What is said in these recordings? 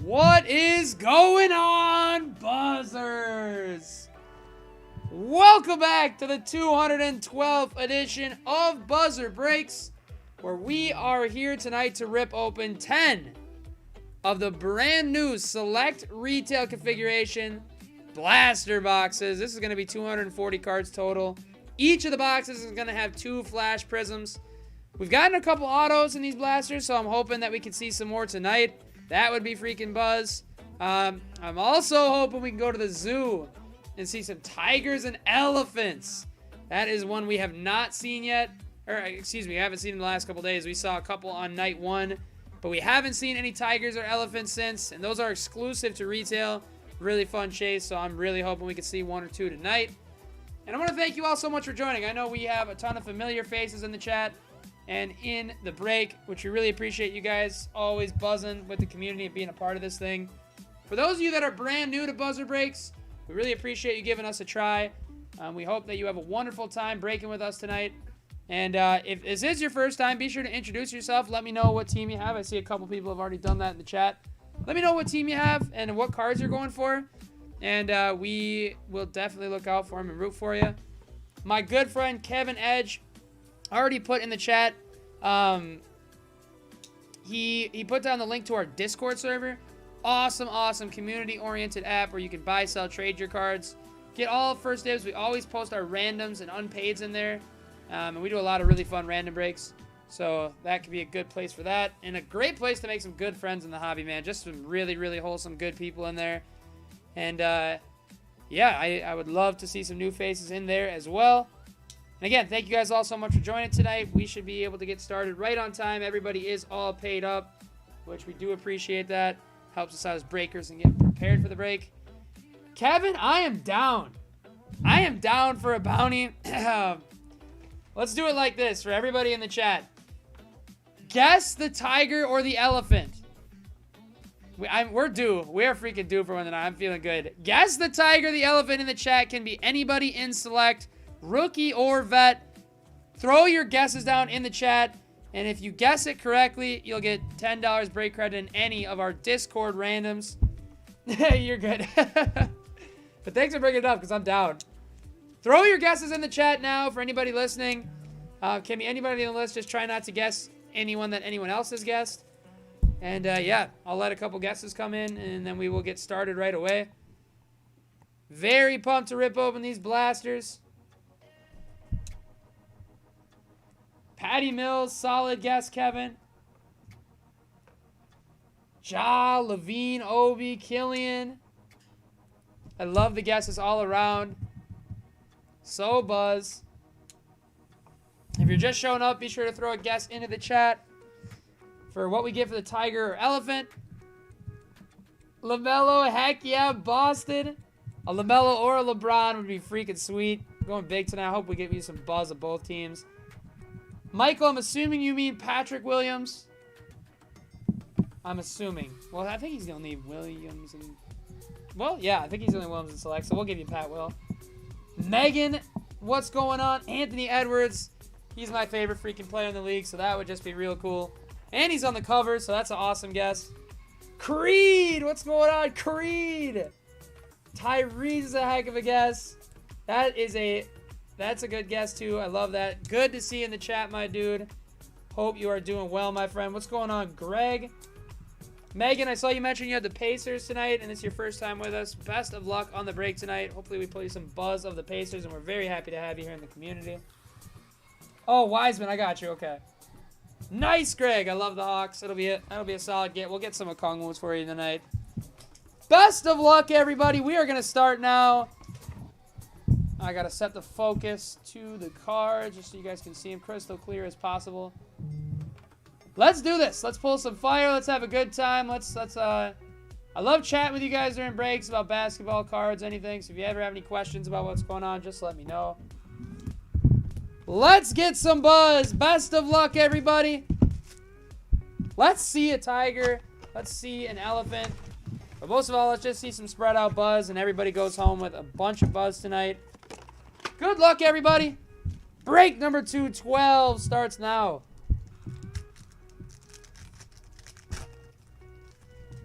What is going on, Buzzers? Welcome back to the 212th edition of Buzzer Breaks, where we are here tonight to rip open 10 of the brand new select retail configuration blaster boxes. This is going to be 240 cards total. Each of the boxes is going to have 2 flash prisms. We've gotten a couple autos in these blasters, so I'm hoping that we can see some more tonight. That would be freaking buzz. I'm also hoping we can go to the zoo and see some tigers and elephants. That is one we have not seen yet. Or, excuse me, we haven't seen in the last couple days. We saw a couple on night 1, but we haven't seen any tigers or elephants since, and those are exclusive to retail. Really fun chase, so I'm really hoping we can see 1 or 2 tonight. And I want to thank you all so much for joining. I know we have a ton of familiar faces in the chat and in the break, which we really appreciate you guys always buzzing with the community and being a part of this thing. For those of you that are brand new to Buzzer Breaks, we really appreciate you giving us a try. We hope that you have a wonderful time breaking with us tonight. And if this is your first time, be sure to introduce yourself. Let me know what team you have. I see a couple people have already done that in the chat. Let me know what team you have and what cards you're going for. And we will definitely look out for them and root for you. My good friend Kevin Edge already put in the chat he put down the link to our Discord server. Awesome community-oriented app where you can buy, sell, trade your cards. Get all first dibs. We always post our randoms and unpaids in there. And we do a lot of really fun random breaks. So that could be a good place for that. And a great place to make some good friends in the hobby, man. Just some really wholesome, good people in there. And, yeah, I would love to see some new faces in there as well. And again, thank you guys all so much for joining tonight. We should be able to get started right on time. Everybody is all paid up, which we do appreciate that. Helps us out as breakers and get prepared for the break. Kevin, I am down. I am down for a bounty. Let's do it like this for everybody in the chat. Guess the tiger or the elephant. We're due. We're freaking due for one tonight. I'm feeling good. Guess the tiger, the elephant in the chat. Can be anybody in select, rookie or vet. Throw your guesses down in the chat. And if you guess it correctly, you'll get $10 break credit in any of our Discord randoms. You're good. But thanks for bringing it up because I'm down. Throw your guesses in the chat now for anybody listening. Can be anybody on the list. Just try not to guess anyone that anyone else has guessed. And yeah, I'll let a couple guesses come in and then we will get started right away. Very pumped to rip open these blasters. Patty Mills, solid guess, Kevin. Ja, Levine, Obi, Killian. I love the guesses all around. So Buzz. If you're just showing up, be sure to throw a guess into the chat for what we get for the tiger or elephant. LaMelo, heck yeah, Boston. A LaMelo or a LeBron would be freaking sweet. Going big tonight. I hope we get you some buzz of both teams. Michael, I'm assuming you mean Patrick Williams. I'm assuming. Well, I think he's going to need Williams. And well, yeah, I think he's going to need Williams in select, so we'll give you Pat Will. Megan, what's going on? Anthony Edwards. He's my favorite freaking player in the league, so that would just be real cool. And he's on the cover, so that's an awesome guess. Creed, what's going on? Creed. Tyrese is a heck of a guess. That's a good guess, too. I love that. Good to see you in the chat, my dude. Hope you are doing well, my friend. What's going on, Greg? Megan, I saw you mention you had the Pacers tonight, and it's your first time with us. Best of luck on the break tonight. Hopefully we play some buzz of the Pacers, and we're very happy to have you here in the community. Oh, Wiseman, I got you. Okay. Nice, Greg. I love the Hawks. That'll be a solid get. We'll get some Okongwus for you tonight. Best of luck, everybody. We are going to start now. I got to set the focus to the cards just so you guys can see them crystal clear as possible. Let's do this. Let's pull some fire. Let's have a good time. I love chatting with you guys during breaks about basketball, cards, anything. So if you ever have any questions about what's going on, just let me know. Let's get some buzz. Best of luck, everybody. Let's see a tiger. Let's see an elephant. But most of all, let's just see some spread out buzz, and everybody goes home with a bunch of buzz tonight. Good luck, everybody. Break number 212 starts now.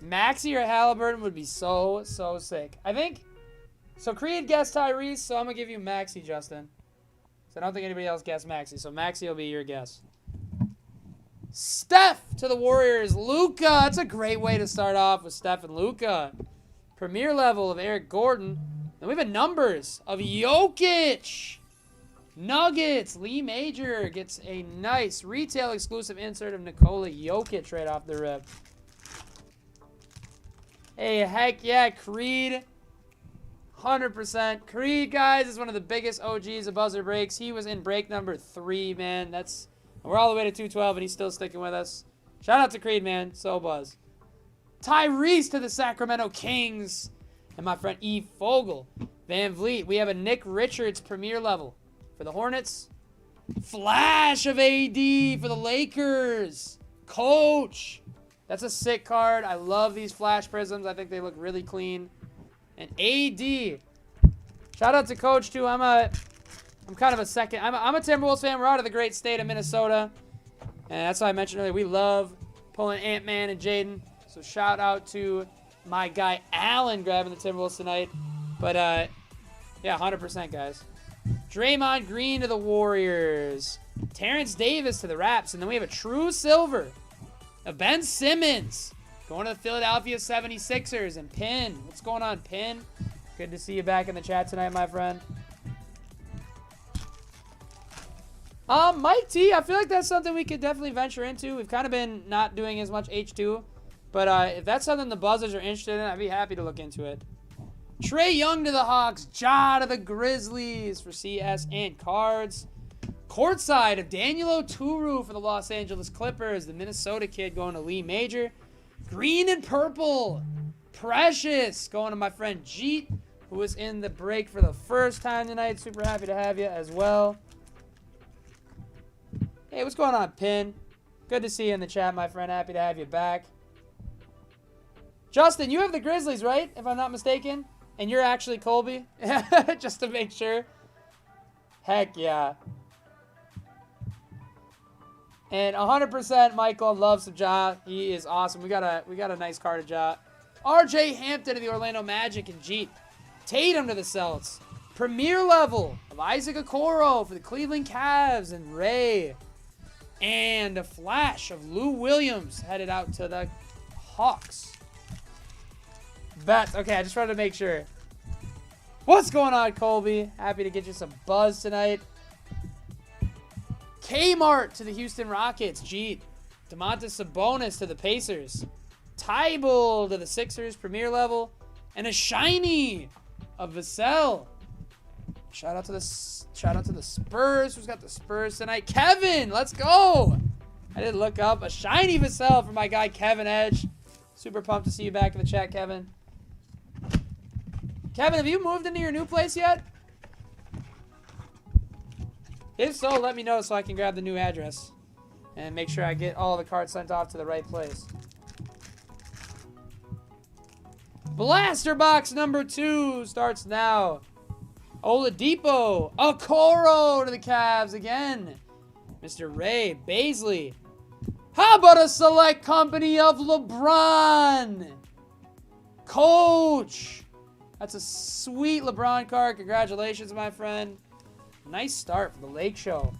Maxey or Halliburton would be so sick. I think, so Creed guessed Tyrese, so I'm going to give you Maxey, Justin. So I don't think anybody else guessed Maxey, so Maxey will be your guess. Steph to the Warriors. Luka. That's a great way to start off with Steph and Luka. Premier level of Eric Gordon. Then we have numbers of Jokic. Nuggets. Lee Major gets a nice retail exclusive insert of Nikola Jokic right off the rip. Hey, heck yeah, Creed. 100%. Creed, guys, is one of the biggest OGs of buzzer breaks. He was in break number 3, man. We're all the way to 212, and he's still sticking with us. Shout out to Creed, man. So buzz. Tyrese to the Sacramento Kings. And my friend E. Fogel. Van Vliet. We have a Nick Richards premier level for the Hornets. Flash of AD for the Lakers. Coach. That's a sick card. I love these flash prisms. I think they look really clean. And AD. Shout out to Coach, too. I'm kind of a second. I'm a Timberwolves fan. We're out of the great state of Minnesota. And that's why I mentioned earlier. We love pulling Ant-Man and Jaden. So shout out to my guy Allen grabbing the Timberwolves tonight. But, yeah, 100%, guys. Draymond Green to the Warriors. Terrence Davis to the Raps. And then we have a true silver Ben Simmons going to the Philadelphia 76ers. And Pin, what's going on, Pin? Good to see you back in the chat tonight, my friend. Mike T, I feel like that's something we could definitely venture into. We've kind of been not doing as much H2. But if that's something the Buzzers are interested in, I'd be happy to look into it. Trae Young to the Hawks. Ja to the Grizzlies for CS and cards. Courtside of Daniel Oturu for the Los Angeles Clippers. The Minnesota kid going to Lee Major. Green and purple. Precious going to my friend Jeet, who was in the break for the first time tonight. Super happy to have you as well. Hey, what's going on, Pin? Good to see you in the chat, my friend. Happy to have you back. Justin, you have the Grizzlies, right? If I'm not mistaken. And you're actually Colby. Just to make sure. Heck yeah. And 100% Michael loves some Ja. He is awesome. We got a nice card of Ja. RJ Hampton to the Orlando Magic and Jeet. Tatum to the Celtics. Premier level of Isaac Okoro for the Cleveland Cavs and Ray. And a flash of Lou Williams headed out to the Hawks. Okay, I just wanted to make sure. What's going on, Colby? Happy to get you some buzz tonight. Kmart to the Houston Rockets. Jeet. Domantas Sabonis to the Pacers. Tybal to the Sixers, Premier level. And a shiny of Vassell. Shout out to the Spurs. Who's got the Spurs tonight? Kevin, let's go. I did look up a shiny Vassell for my guy Kevin Edge. Super pumped to see you back in the chat, Kevin. Kevin, have you moved into your new place yet? If so, let me know so I can grab the new address and make sure I get all the cards sent off to the right place. Blaster box number 2 starts now. Oladipo, Okoro to the Cavs again. Mr. Ray Baisley. How about a select company of LeBron? Coach. That's a sweet LeBron card. Congratulations, my friend. Nice start for the Lake Show.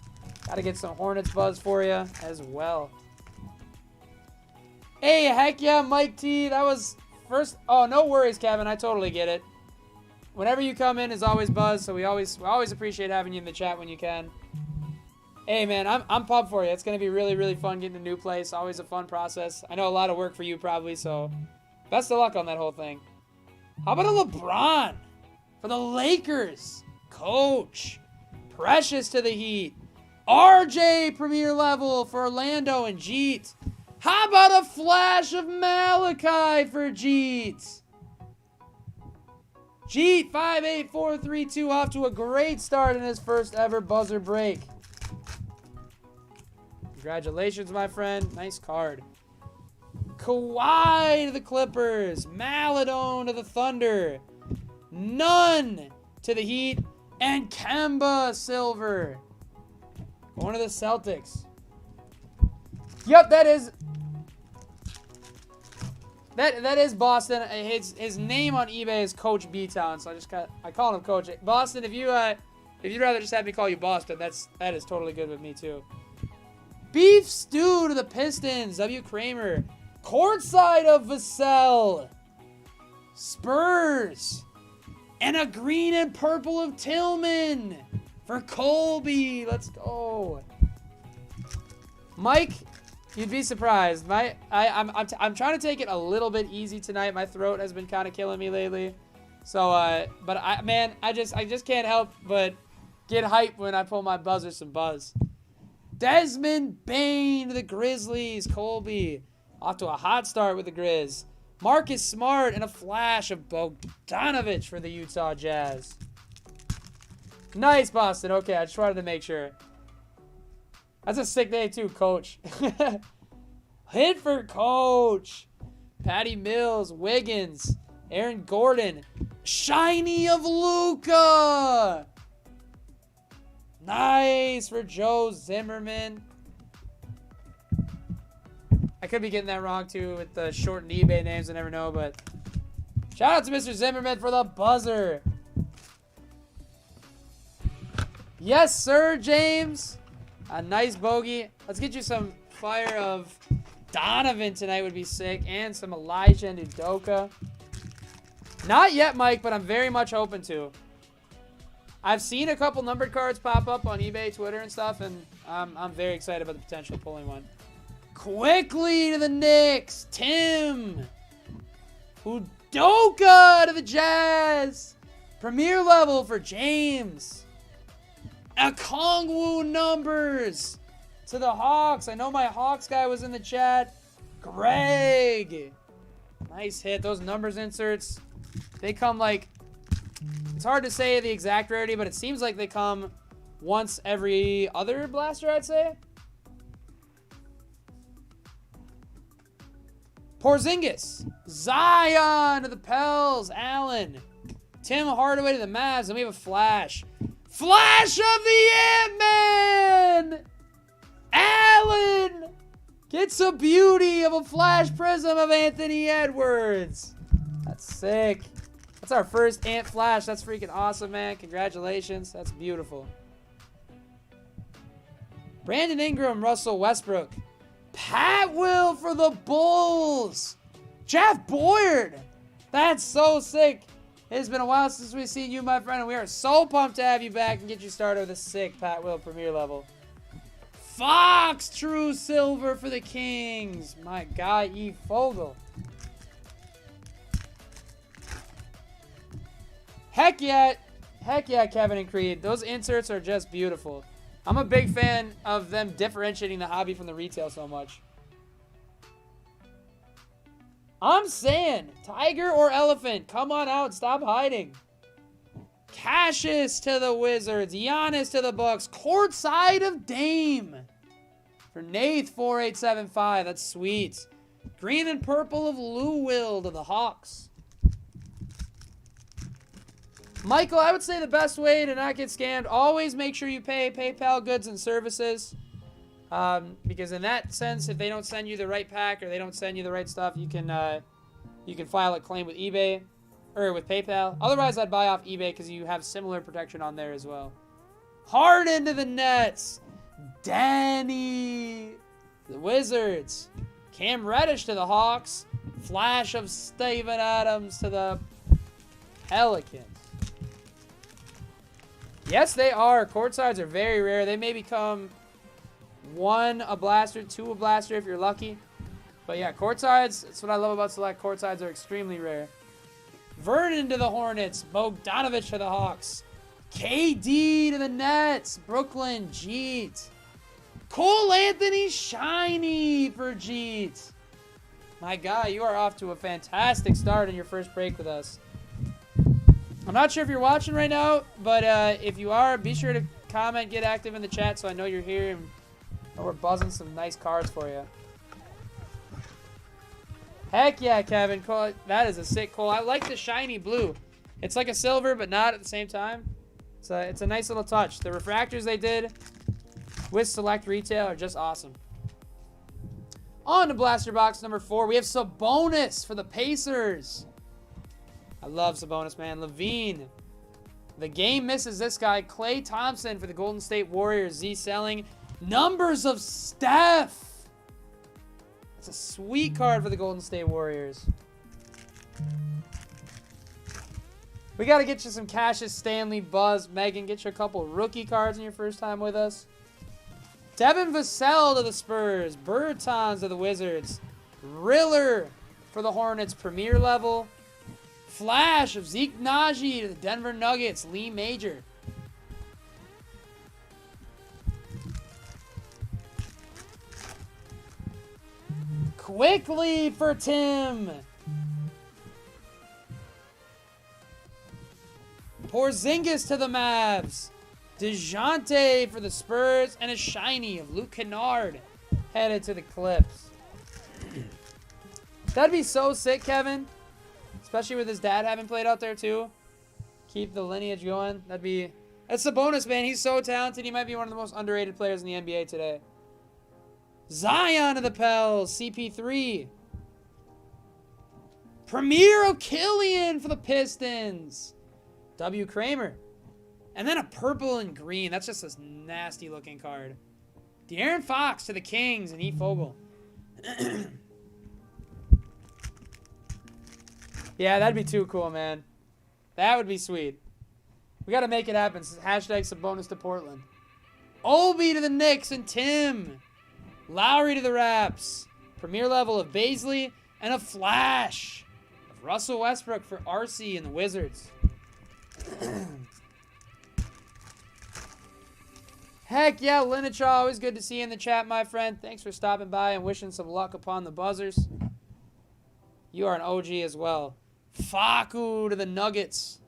Got to get some Hornets buzz for you as well. Hey, heck yeah, Mike T. That was first. Oh, no worries, Kevin. I totally get it. Whenever you come in is always buzz, so we always appreciate having you in the chat when you can. Hey, man, I'm pumped for you. It's going to be really, really fun getting a new place. Always a fun process. I know a lot of work for you probably, so best of luck on that whole thing. How about a LeBron for the Lakers? Coach. Precious to the Heat. RJ Premier level for Orlando and Jeet. How about a flash of Malachi for Jeet? Jeet 58432 off to a great start in his first ever buzzer break. Congratulations, my friend. Nice card. Kawhi to the Clippers. Maladone to the Thunder. Nunn to the Heat. And Kemba Silver going to the Celtics. Yep, that is Boston. His name on eBay is Coach B-Town, so I call him Coach. Boston, if you'd rather just have me call you Boston, that is totally good with me too. Beef stew to the Pistons. W. Kramer. Courtside of Vassell. Spurs. And a green and purple of Tillman for Colby. Let's go. Mike, you'd be surprised. I'm trying to take it a little bit easy tonight. My throat has been kind of killing me lately. So, but I just can't help but get hyped when I pull my buzzer some buzz. Desmond Bane to the Grizzlies. Colby off to a hot start with the Grizz. Marcus Smart and a flash of Bogdanovich for the Utah Jazz. Nice, Boston. Okay, I just wanted to make sure. That's a sick day too, Coach. Hit for Coach. Patty Mills, Wiggins, Aaron Gordon. Shiny of Luka. Nice for Joe Zimmerman. I could be getting that wrong too with the shortened eBay names. I never know, but shout out to Mr. Zimmerman for the buzzer. Yes, sir, James. A nice bogey. Let's get you some fire of Donovan tonight would be sick. And some Elijah and Udoka. Not yet, Mike, but I'm very much open to. I've seen a couple numbered cards pop up on eBay, Twitter, and stuff, and I'm very excited about the potential of pulling one. Quickly to the Knicks, Tim. Udoka to the Jazz. Premier level for James. Okongwu numbers to the Hawks. I know my Hawks guy was in the chat. Greg. Nice hit. Those numbers inserts, they come like, it's hard to say the exact rarity, but it seems like they come once every other blaster, I'd say. Porzingis. Zion to the Pels. Allen. Tim Hardaway to the Mavs. And we have a flash. Flash of the Ant-Man! Allen gets a beauty of a flash prism of Anthony Edwards. That's sick. That's our first Ant Flash. That's freaking awesome, man. Congratulations. That's beautiful. Brandon Ingram, Russell Westbrook. Pat Will for the Bulls. Jeff Boyd. That's so sick. It has been a while since we've seen you, my friend, and we are so pumped to have you back and get you started with a sick Pat Will Premier level. Fox True Silver for the Kings. My guy, E. Fogel. Heck yeah, Kevin and Creed. Those inserts are just beautiful. I'm a big fan of them differentiating the hobby from the retail so much. I'm saying, Tiger or Elephant, come on out, stop hiding. Cassius to the Wizards, Giannis to the Bucks, courtside of Dame. For Nath 4875, that's sweet. Green and purple of Lou Will to the Hawks. Michael, I would say the best way to not get scammed, always make sure you pay PayPal goods and services. Because in that sense, if they don't send you the right pack or they don't send you the right stuff, you can file a claim with eBay or with PayPal. Otherwise, I'd buy off eBay because you have similar protection on there as well. Harden to the Nets. Danny, the Wizards. Cam Reddish to the Hawks. Flash of Steven Adams to the Pelicans. Yes, they are. Courtsides are very rare. They may become 1 a blaster, 2 a blaster if you're lucky. But yeah, courtsides, that's what I love about Select. Courtsides are extremely rare. Vernon to the Hornets. Bogdanovich to the Hawks. KD to the Nets. Brooklyn, Jeet. Cole Anthony shiny for Jeet. My guy, you are off to a fantastic start in your first break with us. I'm not sure if you're watching right now, but if you are, be sure to comment, get active in the chat so I know you're here and we're buzzing some nice cards for you. Heck yeah, Kevin. Cole, that is a sick Cole. I like the shiny blue. It's like a silver, but not at the same time. It's a nice little touch. The refractors they did with Select Retail are just awesome. On to blaster box number 4, we have Sabonis for the Pacers. I love Sabonis, man. Levine. The game misses this guy. Klay Thompson for the Golden State Warriors. Z selling. Numbers of Steph. It's a sweet card for the Golden State Warriors. We got to get you some Cassius, Stanley, Buzz, Megan. Get you a couple rookie cards in your first time with us. Devin Vassell to the Spurs. Bertans to the Wizards. Riller for the Hornets. Premier level. Flash of Zeke Naji to the Denver Nuggets. Lee Major. Quickly for Tim. Porzingis to the Mavs. DeJounte for the Spurs. And a shiny of Luke Kennard headed to the Clips. That'd be so sick, Kevin. Especially with his dad having played out there too. Keep the lineage going. That's a bonus, man. He's so talented. He might be one of the most underrated players in the NBA today. Zion of the Pels. CP3. Premier of Killian for the Pistons. W. Kramer. And then a purple and green. That's just a nasty looking card. De'Aaron Fox to the Kings and E. Fogel. Yeah, that'd be too cool, man. That would be sweet. We got to make it happen. Hashtag Sabonis to Portland. Obi to the Knicks and Tim. Lowry to the Raps. Premier level of Baisley and a flash of Russell Westbrook for RC and the Wizards. Heck yeah, Linecha, always good to see you in the chat, my friend. Thanks for stopping by and wishing some luck upon the Buzzers. You are an OG as well. Facu to the Nuggets.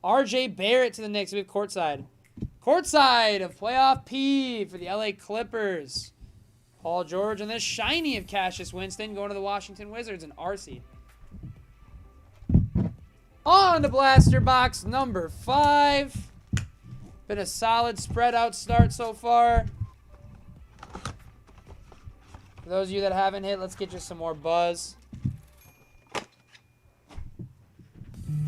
RJ Barrett to the Knicks. We have courtside. Courtside of playoff P for the LA Clippers. Paul George and the shiny of Cassius Winston going to the Washington Wizards and RC. On to blaster box number 5. Been a solid spread out start so far. For those of you that haven't hit, let's get you some more buzz.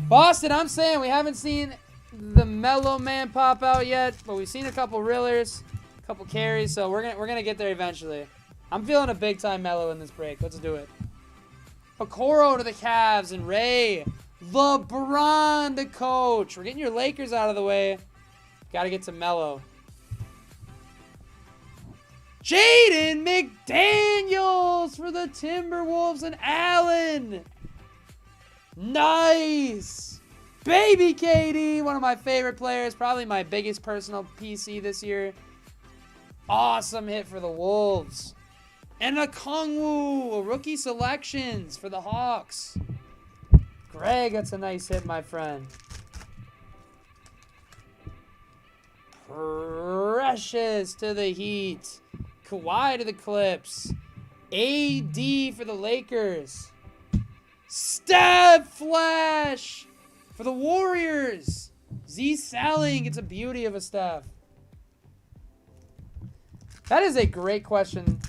Boston, I'm saying we haven't seen the Mellow Man pop out yet, but we've seen a couple Rillers, a couple carries, so we're gonna get there eventually. I'm feeling a big time Mellow in this break. Let's do it. Okoro to the Cavs and Ray. LeBron to coach. We're getting your Lakers out of the way. Got to get some Mellow. Jaden McDaniels for the Timberwolves and Allen. Nice. Baby KD, one of my favorite players. Probably my biggest personal PC this year. Awesome hit for the Wolves. And a Kongwu, rookie selections for the Hawks. Greg, that's a nice hit, my friend. Precious to the Heat. Kawhi to the Clips. AD for the Lakers. Steph Flash for the Warriors. Z Selling. It's a beauty of a Steph. That is a great question,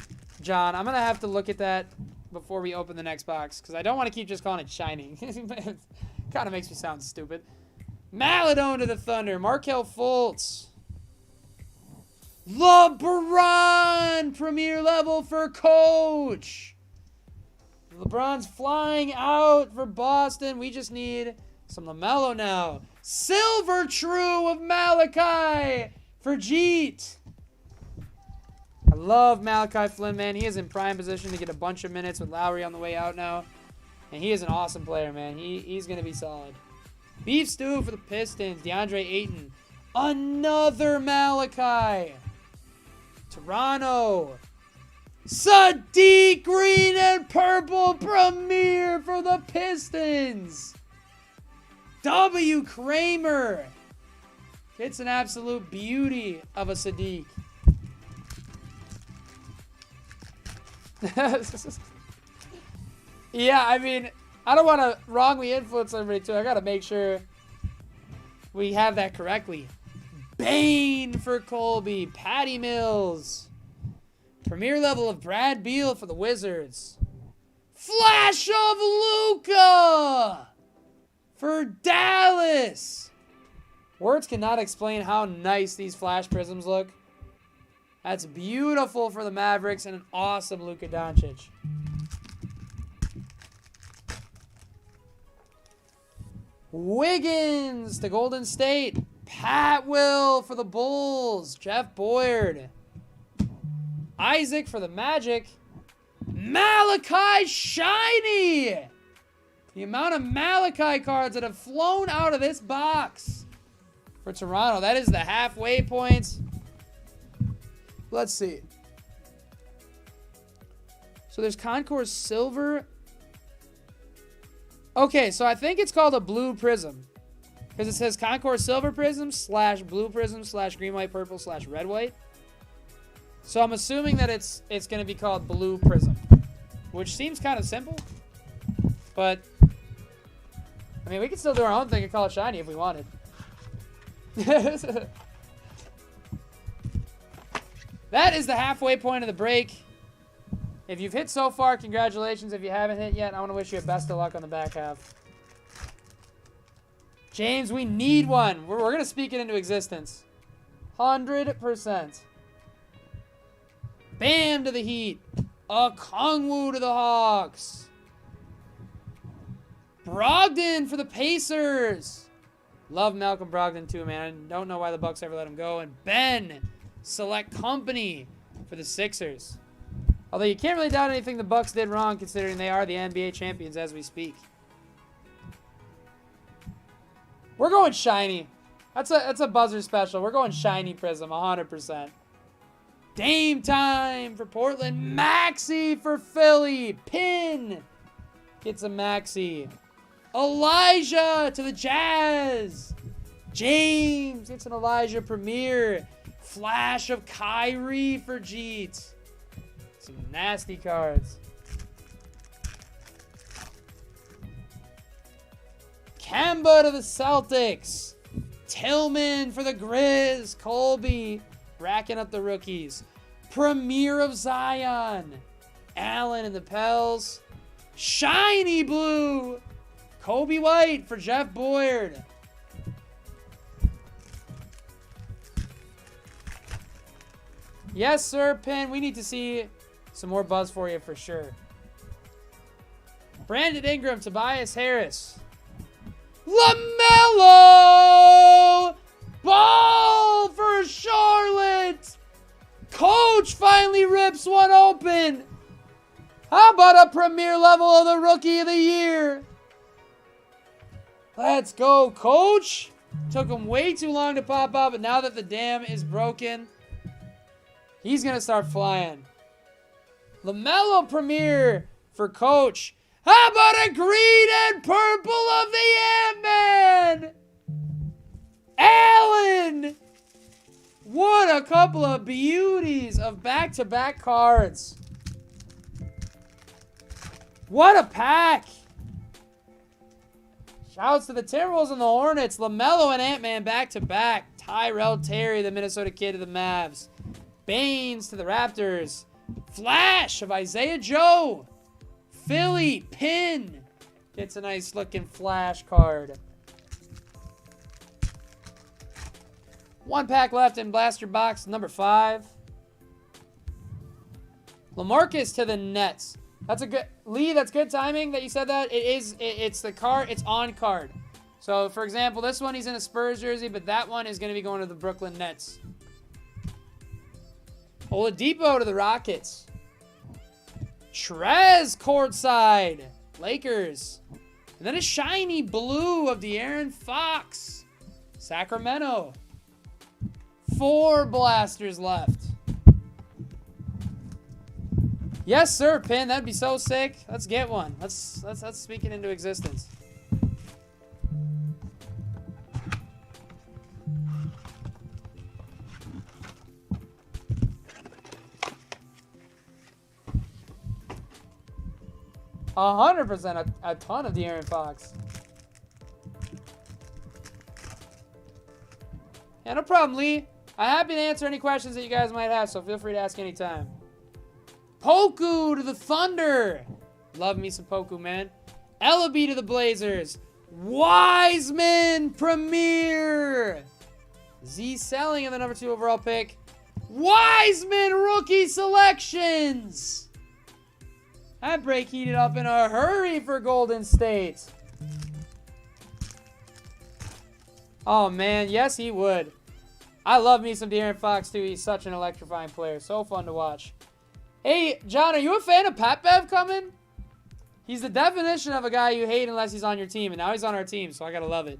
John. I'm going to have to look at that before we open the next box because I don't want to keep just calling it shining. It kind of makes me sound stupid. Maladone to the Thunder. Markelle Fultz. LeBron, premier level for coach. LeBron's flying out for Boston. We just need some LaMelo now. Silver True of Malachi for Jeet. I love Malachi Flynn, man. He is in prime position to get a bunch of minutes with Lowry on the way out now. And he is an awesome player, man. He's going to be solid. Beef Stew for the Pistons. DeAndre Ayton. Another Malachi. Toronto. Sadiq Green and Purple Premier for the Pistons. W. Kramer. It's an absolute beauty of a Sadiq. Yeah, I mean, I don't want to wrongly influence everybody too. I got to make sure we have that correctly. Bane for Colby. Patty Mills. Premier level of Brad Beal for the Wizards. Flash of Luka for Dallas. Words cannot explain how nice these flash prisms look. That's beautiful for the Mavericks and an awesome Luka Doncic. Wiggins to Golden State. Pat Will for the Bulls. Jeff Boyd. Isaac for the Magic. Malachi Shiny. The amount of Malachi cards that have flown out of this box for Toronto. That is the halfway point. Let's see. So there's Concourse Silver. Okay, so I think it's called a blue prism. Because it says Concourse Silver Prism / blue prism / green, white, purple / red, white. So I'm assuming that it's going to be called blue prism. Which seems kind of simple. But, I mean, we could still do our own thing and call it shiny if we wanted. That is the halfway point of the break. If you've hit so far, congratulations. If you haven't hit yet, I want to wish you best of luck on the back half. James, we need one. We're going to speak it into existence. 100%. Bam to the Heat. Okongwu to the Hawks. Brogdon for the Pacers. Love Malcolm Brogdon too, man. I don't know why the Bucks ever let him go. And Ben, select company for the Sixers. Although you can't really doubt anything the Bucks did wrong, considering they are the NBA champions as we speak. We're going shiny. That's a buzzer special. We're going shiny Prism, 100%. Dame time for Portland. Maxey for Philly. Pin gets a Maxey. Elijah to the Jazz. James gets an Elijah Premier. Flash of Kyrie for Jeet. Some nasty cards. Kemba to the Celtics. Tillman for the Grizz. Colby racking up the rookies. Premier of Zion. Allen and the Pels. Shiny blue. Kobe White for Jeff Boyd. Yes, sir, Pin. We need to see some more buzz for you for sure. Brandon Ingram, Tobias Harris. LaMelo! Ball for Charlotte! Coach finally rips one open. How about a premier level of the Rookie of the Year? Let's go, Coach. Took him way too long to pop up, but now that the dam is broken, he's going to start flying. LaMelo Premier for Coach. How about a green and purple of the Ant-Man? Allen! What a couple of beauties of back-to-back cards. What a pack. Shouts to the Timberwolves and the Hornets. LaMelo and Ant-Man back-to-back. Tyrell Terry, the Minnesota kid, to the Mavs. Baines to the Raptors. Flash of Isaiah Joe. Philly, Pin. Gets a nice looking flash card. One pack left in blaster box number 5. LaMarcus to the Nets. That's a good, Lee, that's good timing that you said that. It's the card, it's on card. So, for example, this one he's in a Spurs jersey, but that one is going to be going to the Brooklyn Nets. Oladipo to the Rockets. Trez courtside. Lakers. And then a shiny blue of De'Aaron Fox. Sacramento. 4 blasters left. Yes, sir, Pin. That'd be so sick. Let's get one. Let's speak it into existence. A 100%, a ton of De'Aaron Fox. Yeah, no problem, Lee. I'm happy to answer any questions that you guys might have, so feel free to ask anytime. Poku to the Thunder. Love me some Poku, man. Ellaby to the Blazers. Wiseman Premier. Z selling in the number 2 overall pick. Wiseman rookie selections. That break heated up in a hurry for Golden State. Oh, man. Yes, he would. I love me some De'Aaron Fox, too. He's such an electrifying player. So fun to watch. Hey, John, are you a fan of Pat Bev coming? He's the definition of a guy you hate unless he's on your team, and now he's on our team, so I gotta love it.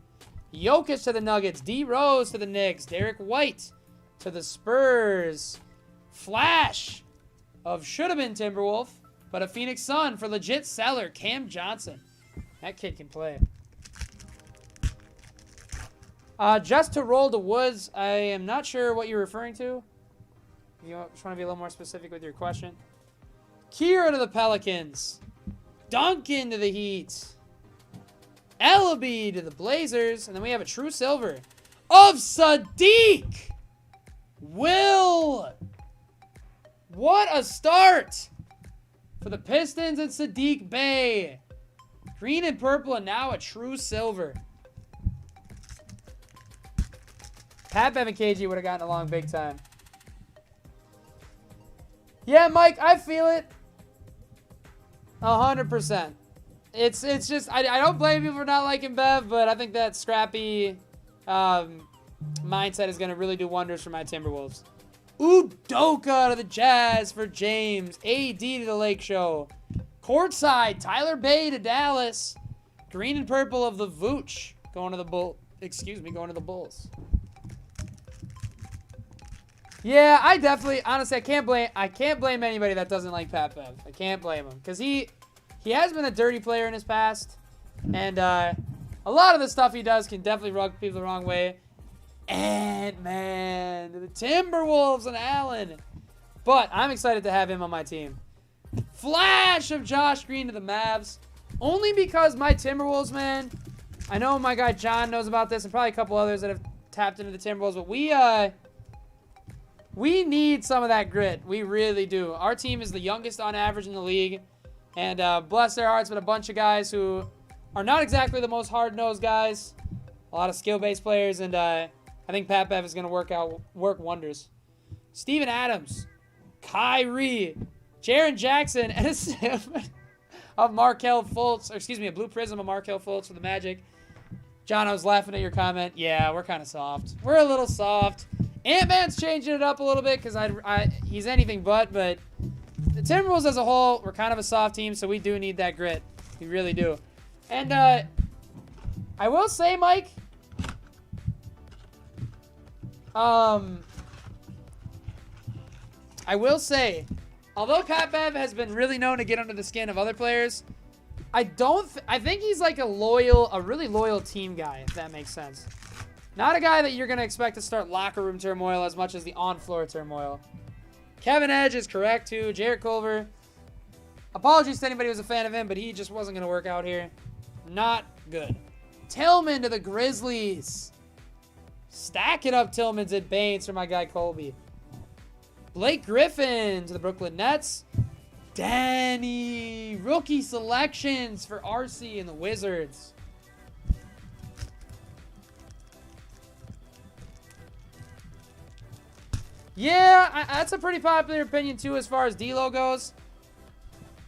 Jokic to the Nuggets. D. Rose to the Knicks. Derek White to the Spurs. Flash of should have been Timberwolf, but a Phoenix Sun for legit seller, Cam Johnson. That kid can play. Just to roll the Woods, I am not sure what you're referring to. You just want to be a little more specific with your question. Kira to the Pelicans. Duncan to the Heat. Ellaby to the Blazers. And then we have a true silver of Sadiq. Will. What a start for the Pistons and Sadiq Bey. Green and purple, and now a true silver. Pat Bev and KG would have gotten along big time. Yeah, Mike, I feel it. 100%. It's just, I don't blame you for not liking Bev, but I think that scrappy mindset is going to really do wonders for my Timberwolves. Udoka to the Jazz for James. AD to the Lake Show. Courtside, Tyler Bay to Dallas. Green and purple of the Vooch going to the going to the Bulls. Yeah, I definitely, honestly, I can't blame anybody that doesn't like Pat Bev. I can't blame him because he has been a dirty player in his past, and a lot of the stuff he does can definitely rub people the wrong way. Ant-Man to the Timberwolves and Allen, but I'm excited to have him on my team. Flash of Josh Green to the Mavs, only because my Timberwolves, man. I know my guy John knows about this, and probably a couple others that have tapped into the Timberwolves, but we need some of that grit. We really do. Our team is the youngest on average in the league. And bless their hearts, but a bunch of guys who are not exactly the most hard-nosed guys. A lot of skill-based players. And I think Pat Bev is going to work wonders. Steven Adams. Kyrie. Jaren Jackson. And a sim of Markelle Fultz. Or excuse me, a blue prism of Markelle Fultz for the Magic. John, I was laughing at your comment. Yeah, we're kind of soft. We're a little soft. Ant-Man's changing it up a little bit because he's anything but the Timberwolves as a whole, we're kind of a soft team, so we do need that grit. We really do. And I will say, Mike, I will say, although Pat Bev has been really known to get under the skin of other players, I think he's like a really loyal team guy, if that makes sense. Not a guy that you're going to expect to start locker room turmoil as much as the on-floor turmoil. Kevin Edge is correct, too. Jarrett Culver. Apologies to anybody who was a fan of him, but he just wasn't going to work out here. Not good. Tillman to the Grizzlies. Stack it up, Tillman's at Baines for my guy Colby. Blake Griffin to the Brooklyn Nets. Danny. Rookie selections for RC and the Wizards. Yeah, that's a pretty popular opinion, too, as far as D'Lo goes.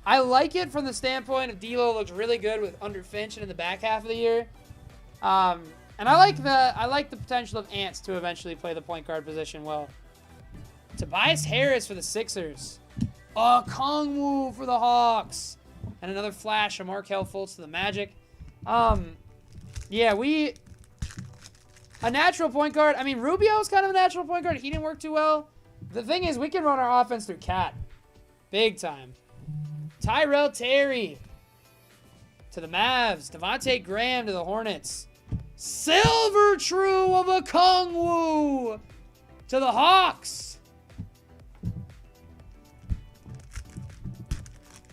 I like it from the standpoint of D'Lo looks really good with under Finch and in the back half of the year. And I like the potential of Ants to eventually play the point guard position well. Tobias Harris for the Sixers. Kongwu for the Hawks. And another flash of Markelle Fultz to the Magic. Yeah, a natural point guard. I mean, Rubio's kind of a natural point guard. He didn't work too well. The thing is, we can run our offense through Cat. Big time. Tyrell Terry to the Mavs. Devontae Graham to the Hornets. Silver True of a Kongwu to the Hawks.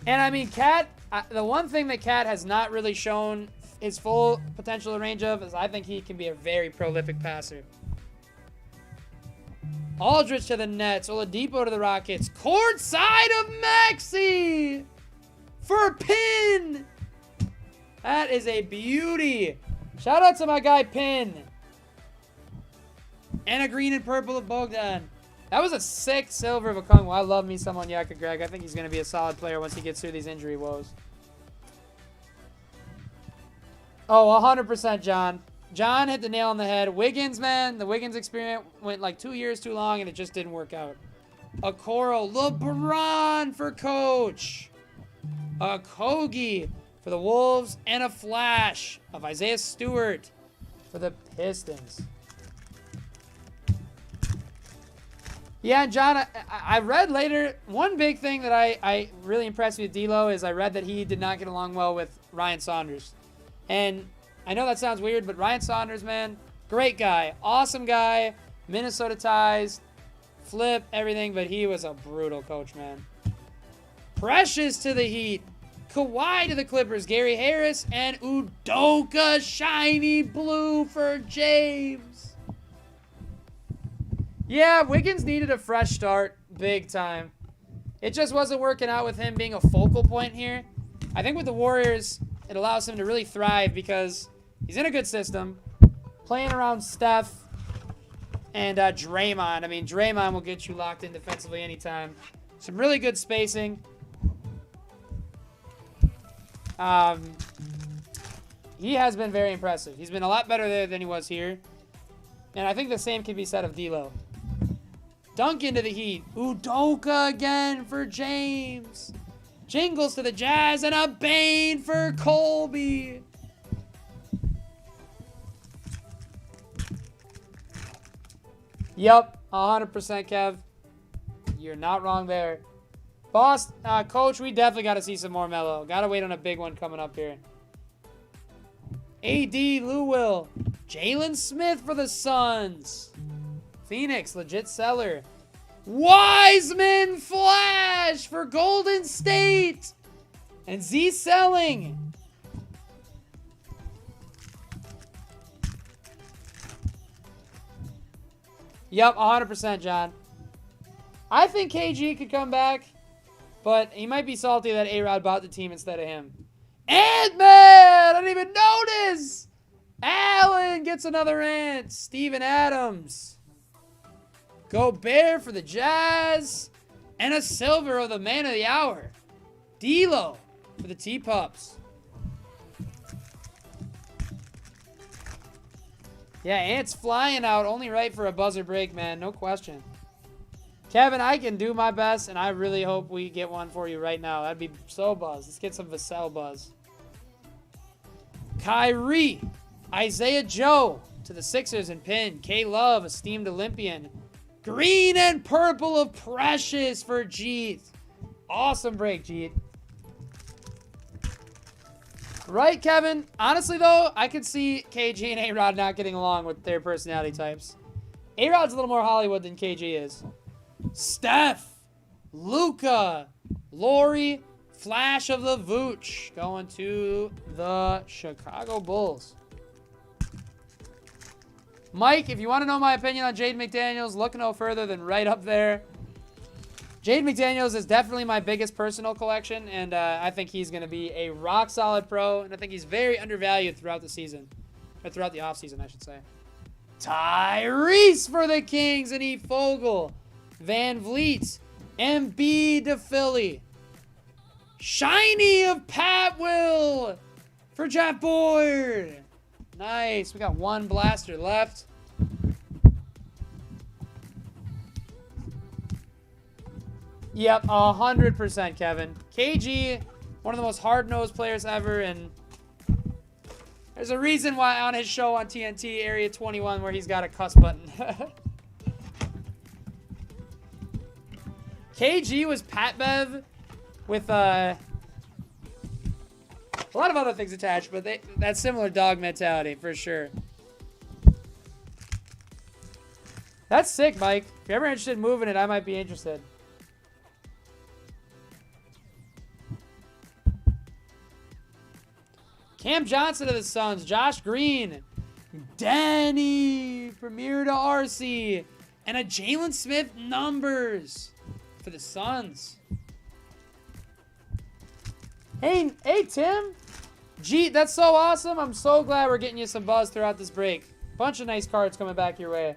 And I mean, Cat, the one thing that Cat has not really shown his full potential range of is I think he can be a very prolific passer. Aldridge to the Nets. Oladipo to the Rockets. Courtside of Maxey for Pin. That is a beauty. Shout out to my guy Pin. And a green and purple of Bogdan. That was a sick silver of a Kongwu. I love me some Onyeka Greg. I think he's going to be a solid player once he gets through these injury woes. Oh, 100%, John. John hit the nail on the head. Wiggins, man. The Wiggins experiment went like 2 years too long, and it just didn't work out. Okoro. LeBron for Coach. A Kogi for the Wolves. And a flash of Isaiah Stewart for the Pistons. Yeah, and John, I read later, one big thing that I really impressed me with D'Lo is I read that he did not get along well with Ryan Saunders. And I know that sounds weird, but Ryan Saunders, man, great guy. Awesome guy. Minnesota ties. Flip, everything, but he was a brutal coach, man. Precious to the Heat. Kawhi to the Clippers. Gary Harris and Udoka shiny blue for James. Yeah, Wiggins needed a fresh start big time. It just wasn't working out with him being a focal point here. I think with the Warriors, it allows him to really thrive because he's in a good system, playing around Steph and Draymond. I mean, Draymond will get you locked in defensively anytime. Some really good spacing. He has been very impressive. He's been a lot better there than he was here. And I think the same can be said of D'Lo. Dunk into the Heat. Udoka again for James. Jingles to the Jazz and a Bane for Colby. Yep, 100% Kev. You're not wrong there. Boss, Coach, we definitely got to see some more Melo. Got to wait on a big one coming up here. AD, Lou Will. Jalen Smith for the Suns. Phoenix, legit seller. Wiseman Flash for Golden State. And Z selling. Yep, 100%, John. I think KG could come back, but he might be salty that A-Rod bought the team instead of him. Ant-Man! I didn't even notice! Allen gets another ant. Steven Adams. Gobert for the Jazz. And a silver of the man of the hour. D'Lo for the T-Pups. Yeah, Ant's flying out. Only right for a buzzer break, man. No question. Kevin, I can do my best, and I really hope we get one for you right now. That'd be so buzz. Let's get some Vassell buzz. Kyrie. Isaiah Joe to the Sixers and pin. K-Love, esteemed Olympian. Green and purple of Precious for Jeet. Awesome break, Jeet. Right, Kevin? Honestly, though, I could see KG and A-Rod not getting along with their personality types. A-Rod's a little more Hollywood than KG is. Steph. Luka. Lori. Flash of the Vooch. Going to the Chicago Bulls. Mike, if you want to know my opinion on Jaden McDaniels, look no further than right up there. Jaden McDaniels is definitely my biggest personal collection, and I think he's going to be a rock-solid pro, and I think he's very undervalued throughout the season. Or throughout the offseason, I should say. Tyrese for the Kings, and E. Fogel. Van Vliet. Embiid to Philly. Shiny of Pat Will for Jeff Boyd. Nice. We got one blaster left. Yep, 100%, Kevin. KG, one of the most hard-nosed players ever, and there's a reason why on his show on TNT, Area 21, where he's got a cuss button. KG was Pat Bev with a lot of other things attached, but that similar dog mentality for sure. That's sick, Mike. If you're ever interested in moving it, I might be interested. Cam Johnson to the Suns. Josh Green. Danny. Premier to RC. And a Jalen Smith numbers for the Suns. Hey, Tim. Gee, that's so awesome. I'm so glad we're getting you some buzz throughout this break. Bunch of nice cards coming back your way.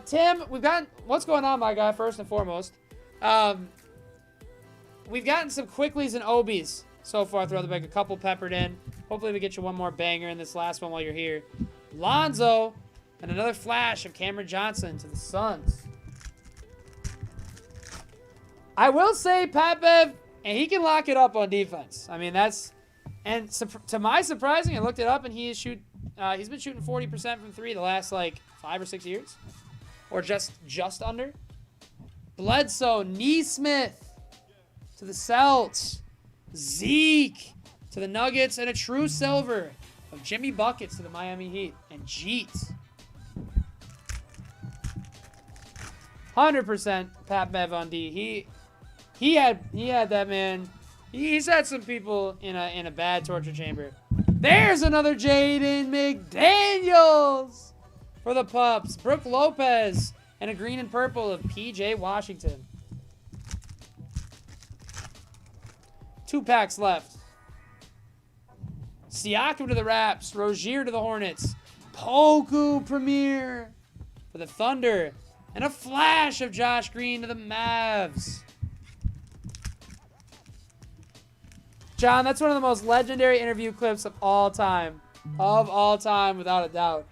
Tim, we've gotten... What's going on, my guy, first and foremost? We've gotten some quickies and obies so far throughout the break. A couple peppered in. Hopefully we get you one more banger in this last one while you're here. Lonzo. And another flash of Cameron Johnson to the Suns. I will say, Pat Bev, and he can lock it up on defense. I mean, that's... And to my surprising, I looked it up, and he's been shooting 40% from three the last, 5 or 6 years. Or just under. Bledsoe, Neesmith to the Celts. Zeke to the Nuggets, and a true silver of Jimmy Buckets to the Miami Heat. And Jeet. 100% Pat Bev on D. He had that, man. He's had some people in a bad torture chamber. There's another Jaden McDaniels for the Pups. Brooke Lopez and a green and purple of PJ Washington. 2 packs left. Siakam to the Raps. Rozier to the Hornets. Poku Premier for the Thunder. And a flash of Josh Green to the Mavs. John, that's one of the most legendary interview clips of all time. Of all time, without a doubt.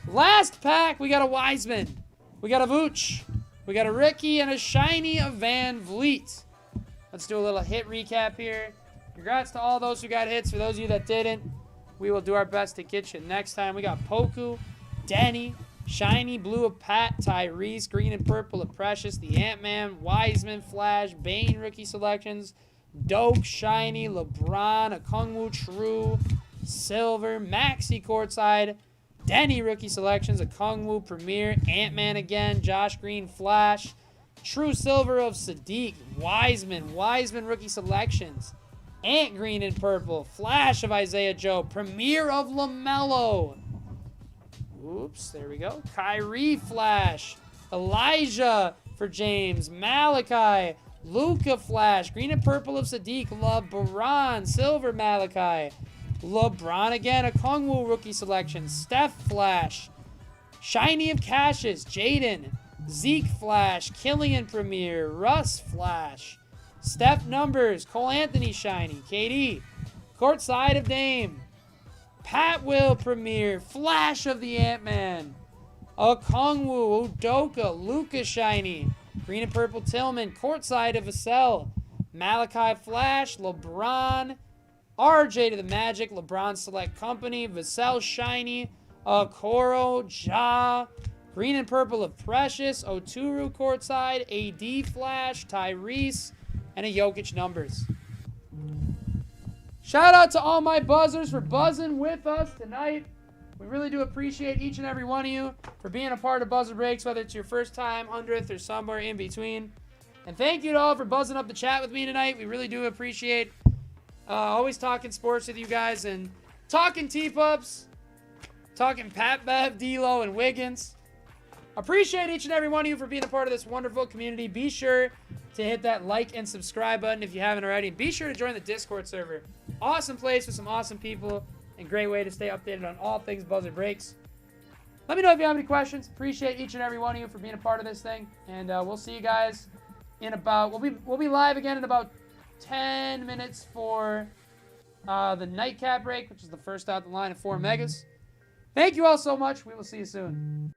Last pack, we got a Wiseman. We got a Vooch. We got a Ricky and a shiny of Van Vliet. Let's do a little hit recap here. Congrats to all those who got hits. For those of you that didn't, we will do our best to get you next time. We got Poku, Denny, shiny blue of Pat, Tyrese, green and purple of Precious, the Ant-Man, Wiseman, Flash, Bane rookie selections, Doak, shiny, LeBron, Okongwu, true, silver, Maxi courtside, Denny rookie selections, Okongwu, premier, Ant-Man again, Josh Green, Flash, true silver of Sadiq, Wiseman rookie selections, Ant green and purple, Flash of Isaiah Joe, premier of LaMelo. Oops, there we go. Kyrie Flash, Elijah for James, Malachi, Luka Flash, green and purple of Sadiq, LeBron, silver Malachi, LeBron again, Okongwu rookie selection, Steph Flash, shiny of Cassius, Jaden, Zeke Flash, Killian premier, Russ Flash, Steph numbers, Cole Anthony shiny, KD, courtside of Dame, Pat Will premier, Flash of the Ant-Man, Okongwu, Udoka, Luka shiny, green and purple Tillman, courtside of Vassell, Malachi Flash, LeBron, RJ to the Magic, LeBron Select Company, Vassell shiny, Okoro, Ja, green and purple of Precious, Oturu courtside, AD Flash, Tyrese, and a Jokic numbers. Shout out to all my buzzers for buzzing with us tonight. We really do appreciate each and every one of you for being a part of Buzzer Breaks, whether it's your first time, 100th, or somewhere in between. And thank you to all for buzzing up the chat with me tonight. We really do appreciate always talking sports with you guys and talking T-Pups, talking Pat Bev, D'Lo, and Wiggins. Appreciate each and every one of you for being a part of this wonderful community. Be sure to hit that like and subscribe button if you haven't already. Be sure to join the Discord server. Awesome place with some awesome people and great way to stay updated on all things Buzzer Breaks. Let me know if you have any questions. Appreciate each and every one of you for being a part of this thing. And we'll see you guys in about... We'll be live again in about 10 minutes for the nightcap break, which is the first out the line of 4 megas. Thank you all so much. We will see you soon.